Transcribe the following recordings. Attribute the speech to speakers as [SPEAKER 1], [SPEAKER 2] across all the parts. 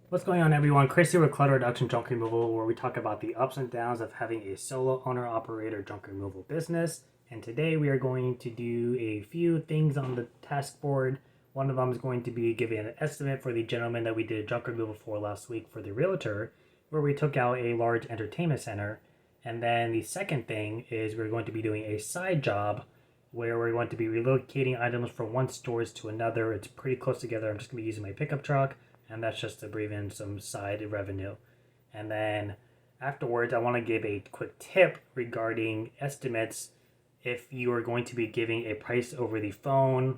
[SPEAKER 1] What's going on, everyone? Chris here with Clutter Reduction Junk Removal, where we talk about the ups and downs of having a solo owner-operator junk removal business. And today we are going to do a few things on the task board. One of them is going to be giving an estimate for the gentleman that we did junk removal for last week for the realtor, where we took out a large entertainment center. And then the second thing is we're going to be doing a side job where we're going to be relocating items from one stores to another. It's pretty close together. I'm just going to be using my pickup truck, and that's just to breathe in some side revenue. And then afterwards, I want to give a quick tip regarding estimates if you are going to be giving a price over the phone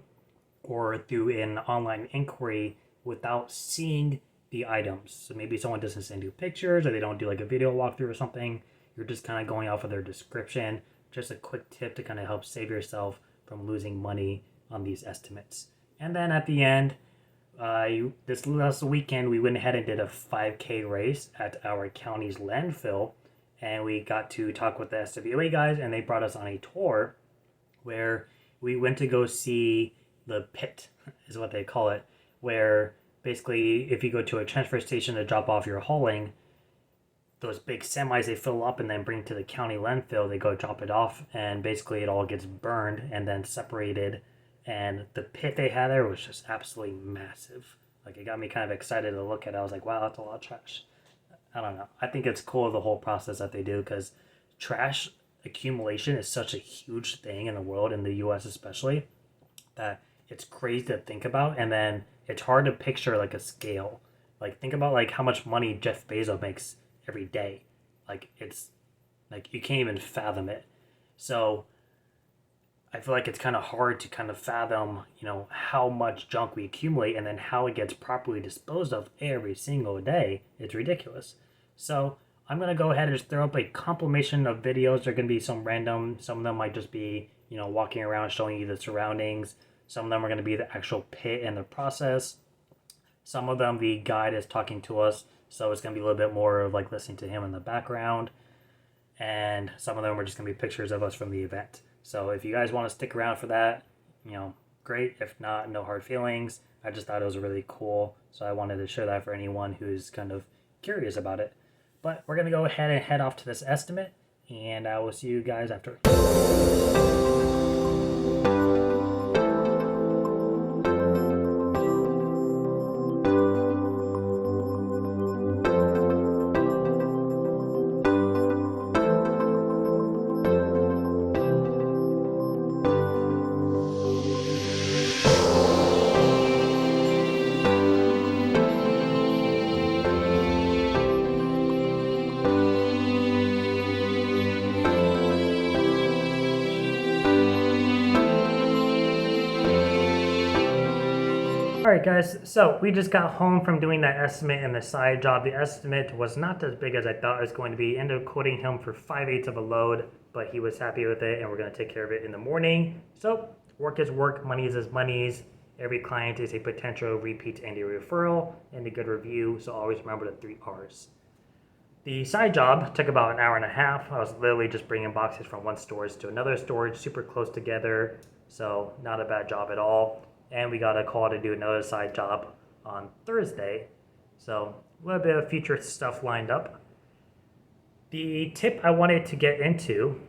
[SPEAKER 1] or through an online inquiry without seeing the items. So maybe someone doesn't send you pictures or they don't do like a video walkthrough or something. You're just kind of going off of their description. Just a quick tip to kind of help save yourself from losing money on these estimates. And then at the end, this last weekend, we went ahead and did a 5K race at our county's landfill, and we got to talk with the SWA guys, and they brought us on a tour where we went to go see the pit, is what they call it, where basically if you go to a transfer station to drop off your hauling, those big semis they fill up and then bring to the county landfill, they go drop it off, and basically it all gets burned and then separated. And the pit they had there was just absolutely massive. Like, it got me kind of excited to look at it. I was like, wow, that's a lot of trash. I don't know. I think it's cool, the whole process that they do, because trash accumulation is such a huge thing in the world, in the US especially, that it's crazy to think about. And then it's hard to picture like a scale. Like, think about like how much money Jeff Bezos makes every day. Like, it's like you can't even fathom it. So I feel like it's kind of hard to kind of fathom, how much junk we accumulate and then how it gets properly disposed of every single day. It's ridiculous. So I'm going to go ahead and just throw up a compilation of videos. They're going to be some random. Some of them might just be, walking around showing you the surroundings. Some of them are going to be the actual pit and the process. Some of them, the guide is talking to us. So it's going to be a little bit more of like listening to him in the background. And some of them are just going to be pictures of us from the event. So if you guys want to stick around for that, great. If not, no hard feelings. I just thought it was really cool. So I wanted to share that for anyone who's kind of curious about it. But we're going to go ahead and head off to this estimate, and I will see you guys after. Alright guys, so we just got home from doing that estimate and the side job. The estimate was not as big as I thought it was going to be. Ended up quoting him for 5/8 of a load, but he was happy with it, and we're going to take care of it in the morning. So work is work, money is money's. Every client is a potential repeat and a referral and a good review, so always remember the 3 R's. The side job took about an hour and a half. I was literally just bringing boxes from one storage to another storage, super close together, so not a bad job at all. And we got a call to do another side job on Thursday. So a little bit of future stuff lined up. The tip I wanted to get into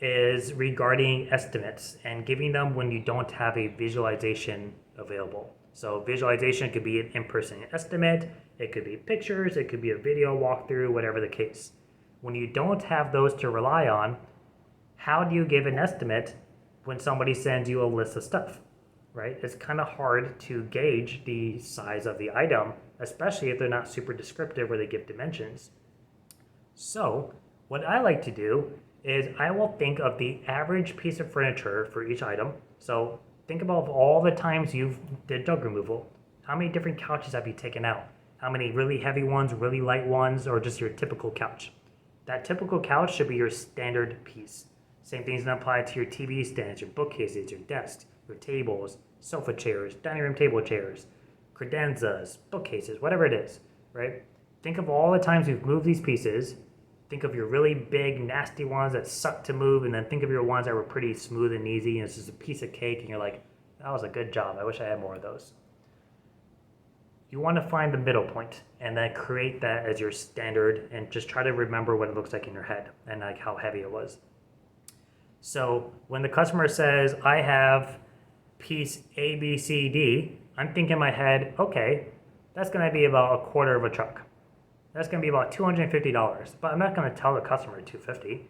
[SPEAKER 1] is regarding estimates and giving them when you don't have a visualization available. So visualization could be an in-person estimate, it could be pictures, it could be a video walkthrough, whatever the case. When you don't have those to rely on, how do you give an estimate when somebody sends you a list of stuff? Right? It's kind of hard to gauge the size of the item, especially if they're not super descriptive or they give dimensions. So what I like to do is I will think of the average piece of furniture for each item. So think about all the times you've did junk removal. How many different couches have you taken out? How many really heavy ones, really light ones, or just your typical couch? That typical couch should be your standard piece. Same things that apply to your TV stands, your bookcases, your desks, your tables, sofa chairs, dining room table chairs, credenzas, bookcases, whatever it is, right? Think of all the times you've moved these pieces. Think of your really big, nasty ones that suck to move, and then think of your ones that were pretty smooth and easy, and it's just a piece of cake, and you're like, that was a good job. I wish I had more of those. you want to find the middle point and then create that as your standard and just try to remember what it looks like in your head and like how heavy it was. So when the customer says, I have piece A, B, C, D, I'm thinking in my head, okay, that's going to be about a quarter of a truck. That's going to be about $250. But I'm not going to tell the customer $250.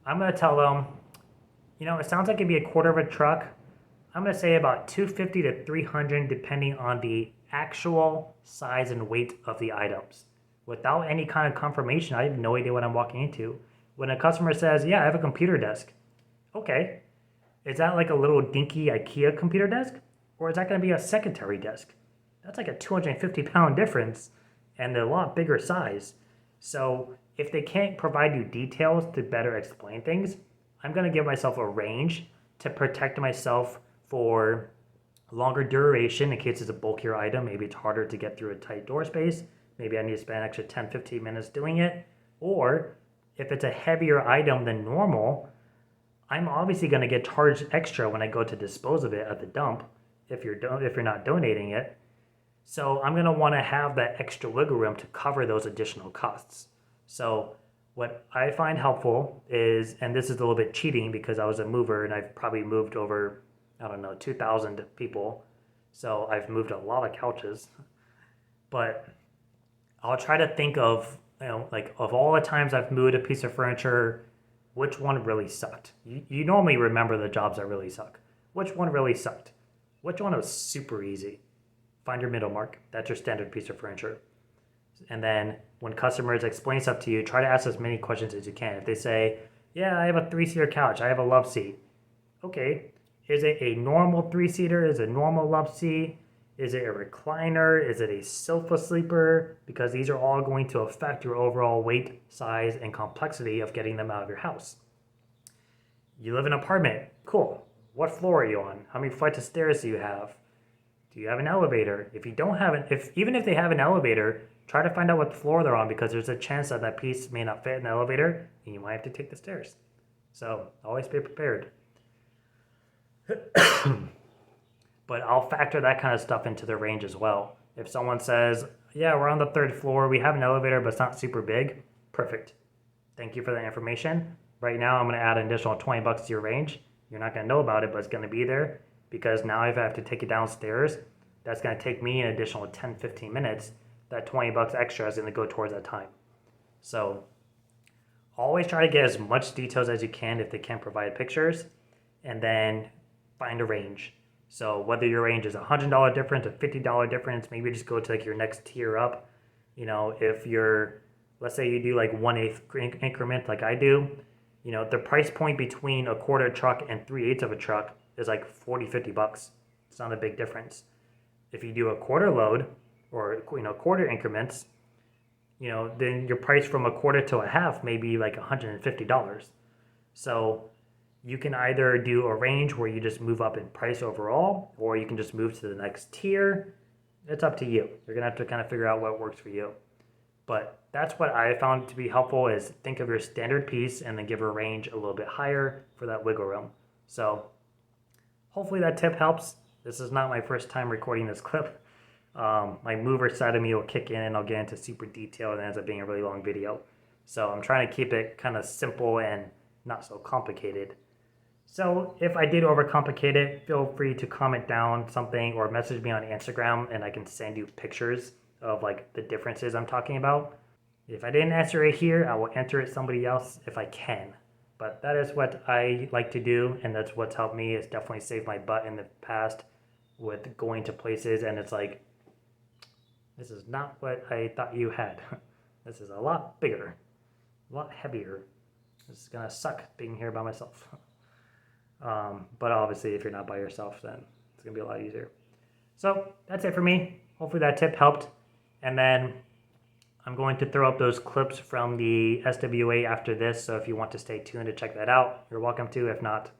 [SPEAKER 1] I'm going to tell them, it sounds like it'd be a quarter of a truck. I'm going to say about $250 to $300 depending on the actual size and weight of the items. Without any kind of confirmation, I have no idea what I'm walking into. When a customer says, yeah, I have a computer desk. Okay, is that like a little dinky IKEA computer desk? Or is that going to be a secretary desk? That's like a 250-pound difference and a lot bigger size. So if they can't provide you details to better explain things, I'm going to give myself a range to protect myself for longer duration in case it's a bulkier item. Maybe it's harder to get through a tight door space. Maybe I need to spend an extra 10-15 minutes doing it. Or if it's a heavier item than normal, I'm obviously going to get charged extra when I go to dispose of it at the dump if you're not donating it. So I'm going to want to have that extra wiggle room to cover those additional costs. So what I find helpful is, and this is a little bit cheating because I was a mover and I've probably moved over, 2,000 people. So I've moved a lot of couches. But I'll try to think of, like of all the times I've moved a piece of furniture, which one really sucked? You normally remember the jobs that really suck. Which one really sucked? Which one was super easy? Find your middle mark. That's your standard piece of furniture. And then when customers explain stuff to you, try to ask as many questions as you can. If they say, yeah, I have a 3-seater couch. I have a love seat. Okay. Is it a normal 3-seater? Is it a normal love seat? Is it a recliner? Is it a sofa sleeper? Because these are all going to affect your overall weight, size, and complexity of getting them out of your house. You live in an apartment. Cool. What floor are you on? How many flights of stairs do you have? Do you have an elevator? If you don't have even if they have an elevator, try to find out what floor they're on because there's a chance that piece may not fit in the elevator and you might have to take the stairs. So always be prepared. But I'll factor that kind of stuff into the range as well. If someone says, yeah, we're on the 3rd floor, we have an elevator, but it's not super big, perfect. Thank you for that information. Right now, I'm going to add an additional $20 to your range. You're not going to know about it, but it's going to be there because now if I have to take it downstairs, that's going to take me an additional 10-15 minutes. That $20 extra is going to go towards that time. So always try to get as much details as you can if they can't provide pictures, and then find a range. So whether your range is $100 difference, a $50 difference, maybe just go to like your next tier up. If you're, let's say you do like 1/8 increment like I do, the price point between a quarter truck and 3/8 of a truck is like $40-50. It's not a big difference. If you do a quarter load or quarter increments, then your price from a quarter to a half may be like $150. So you can either do a range where you just move up in price overall, or you can just move to the next tier. It's up to you. You're going to have to kind of figure out what works for you. But that's what I found to be helpful is think of your standard piece and then give a range a little bit higher for that wiggle room. So hopefully that tip helps. This is not my first time recording this clip. My mover side of me will kick in and I'll get into super detail and it ends up being a really long video. So I'm trying to keep it kind of simple and not so complicated. So if I did overcomplicate it, feel free to comment down something or message me on Instagram and I can send you pictures of like the differences I'm talking about. If I didn't answer it here, I will answer it somebody else if I can. But that is what I like to do, and that's what's helped me. It's definitely saved my butt in the past with going to places and it's like, this is not what I thought you had. This is a lot bigger, a lot heavier. This is gonna suck being here by myself. But obviously if you're not by yourself, then it's gonna be a lot easier. So that's it for me. Hopefully that tip helped. And then I'm going to throw up those clips from the SWA after this. So if you want to stay tuned to check that out, you're welcome to. If not,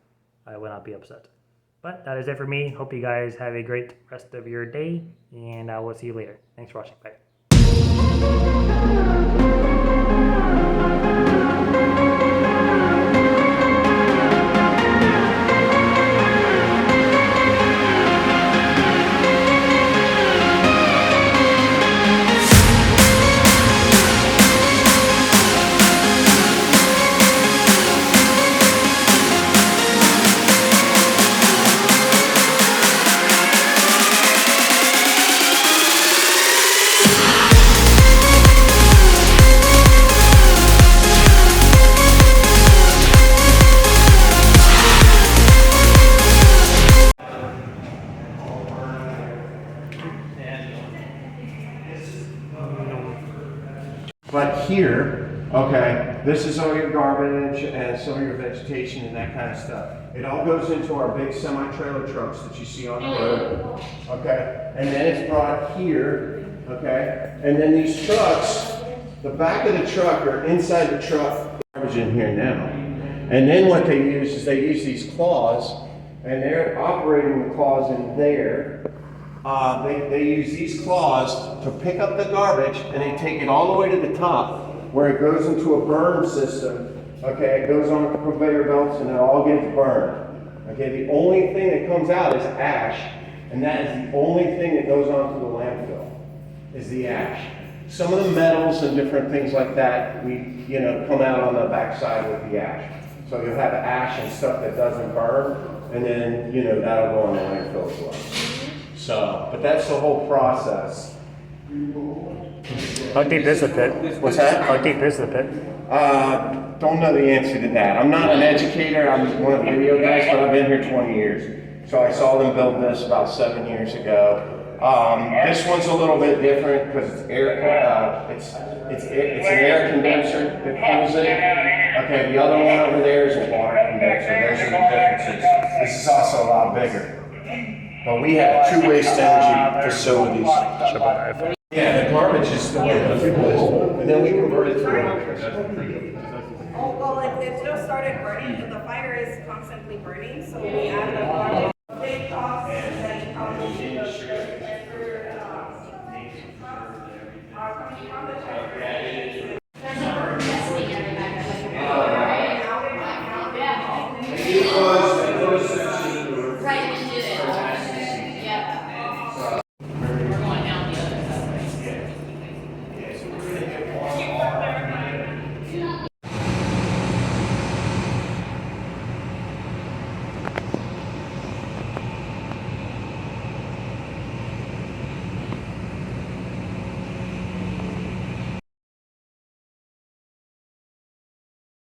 [SPEAKER 1] I will not be upset. But that is it for me. Hope you guys have a great rest of your day, and I will see you later. Thanks for watching. Bye.
[SPEAKER 2] But here, okay, this is all your garbage and some of your vegetation and that kind of stuff. It all goes into our big semi-trailer trucks that you see on the road, okay? And then it's brought here, okay? And then these trucks, the back of the truck or inside the truck, garbage in here now. And then what they use is they use these claws, and they're operating the claws in there. They use these claws to pick up the garbage, and they take it all the way to the top, where it goes into a burn system. Okay, it goes on conveyor belts, and it all gets burned. Okay, the only thing that comes out is ash, and that is the only thing that goes onto the landfill, is the ash. Some of the metals and different things like that, come out on the backside with the ash. So you'll have ash and stuff that doesn't burn, and then, that'll go on the landfill as well. So, but that's the whole process.
[SPEAKER 1] How deep is the pit?
[SPEAKER 2] What's that?
[SPEAKER 1] How deep is the pit?
[SPEAKER 2] Don't know the answer to that. I'm not an educator, I'm one of the video guys, but I've been here 20 years. So I saw them build this about 7 years ago. This one's a little bit different because it's it's an air condenser that cools it. Okay, the other one over there is a water condenser. There's some differences. This is also a lot bigger. But we have 2 waste energy facilities. Yeah, the garbage is the way the fuel is, and then we convert it to electricity.
[SPEAKER 3] Oh, well, it just started burning, and the fire is constantly burning, so we add the big cost and then